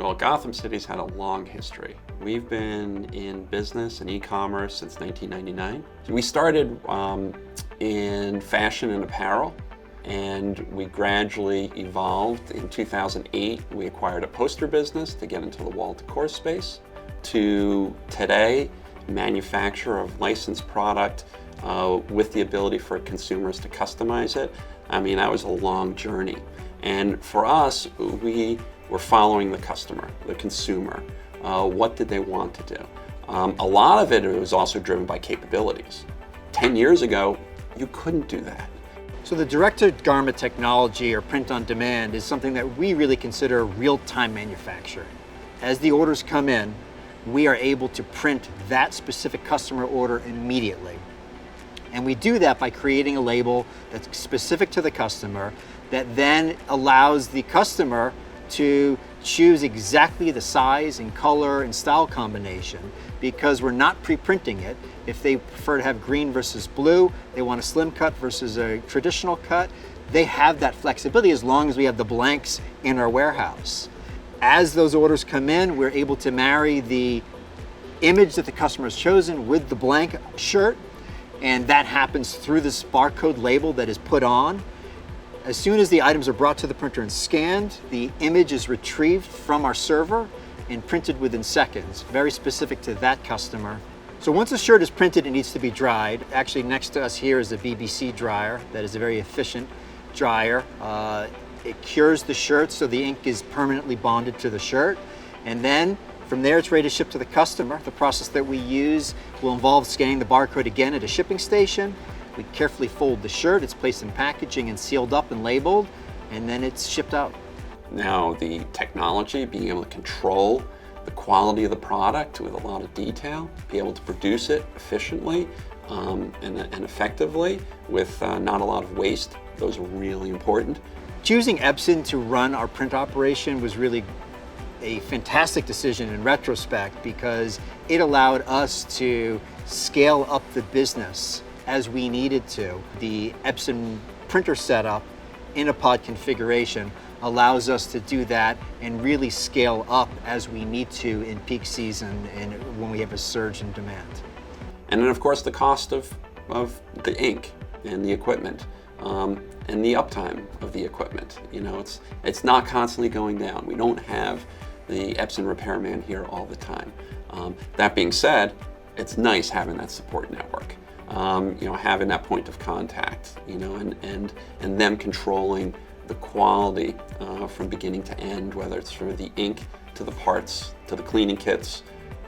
Well, Gotham City's had a long history. We've been in business and e-commerce since 1999. We started in fashion and apparel, and we gradually evolved. In 2008, we acquired a poster business to get into the wall decor space, to today, manufacturer of licensed product with the ability for consumers to customize it. I mean, that was a long journey. And for us, we were following the customer, the consumer. What did they want to do? A lot of it was also driven by capabilities. 10 years ago, you couldn't do that. So the direct-to-garment technology, or print-on-demand, is something that we really consider real-time manufacturing. As the orders come in, we are able to print that specific customer order immediately. And we do that by creating a label that's specific to the customer that then allows the customer to choose exactly the size and color and style combination, because we're not pre-printing it. If they prefer to have green versus blue, they want a slim cut versus a traditional cut, they have that flexibility as long as we have the blanks in our warehouse. As those orders come in, we're able to marry the image that the customer has chosen with the blank shirt, and that happens through this barcode label that is put on. As soon as the items are brought to the printer and scanned, the image is retrieved from our server and printed within seconds, very specific to that customer. So once a shirt is printed, it needs to be dried. Actually, next to us here is a BBC dryer that is a very efficient dryer. It cures the shirt so the ink is permanently bonded to the shirt. And then from there, it's ready to ship to the customer. The process that we use will involve scanning the barcode again at a shipping station. We carefully fold the shirt, it's placed in packaging and sealed up and labeled, and then it's shipped out. Now the technology, being able to control the quality of the product with a lot of detail, be able to produce it efficiently and effectively with not a lot of waste, those are really important. Choosing Epson to run our print operation was really a fantastic decision in retrospect, because it allowed us to scale up the business as we needed to. The Epson printer setup in a pod configuration allows us to do that and really scale up as we need to in peak season and when we have a surge in demand. And then of course the cost of the ink and the equipment and the uptime of the equipment. You know, it's not constantly going down. We don't have the Epson repairman here all the time. That being said, it's nice having that support network. You know, having that point of contact, you know, and them controlling the quality from beginning to end, whether it's from the ink to the parts to the cleaning kits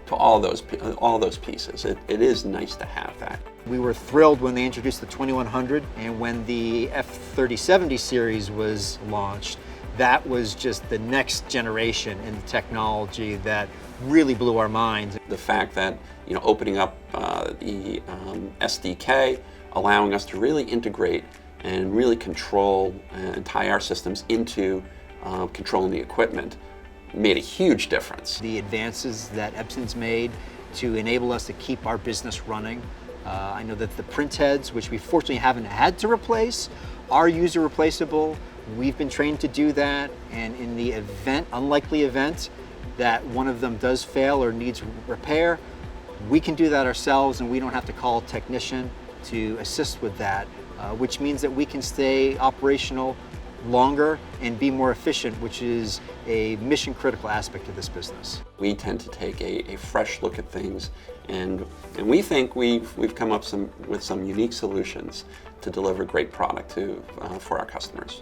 to all those pieces. It is nice to have that. We were thrilled when they introduced the 2100, and when the F3070 series was launched, that was just the next generation in the technology that really blew our minds. The fact that, you know, opening up the SDK, allowing us to really integrate and really control and tie our systems into controlling the equipment made a huge difference. The advances that Epson's made to enable us to keep our business running. I know that the print heads, which we fortunately haven't had to replace, are user replaceable. We've been trained to do that, and in the unlikely event that one of them does fail or needs repair, we can do that ourselves, and we don't have to call a technician to assist with that, which means that we can stay operational longer and be more efficient, which is a mission critical aspect of this business. We tend to take a fresh look at things, and we think we've come up with some unique solutions to deliver great product for our customers.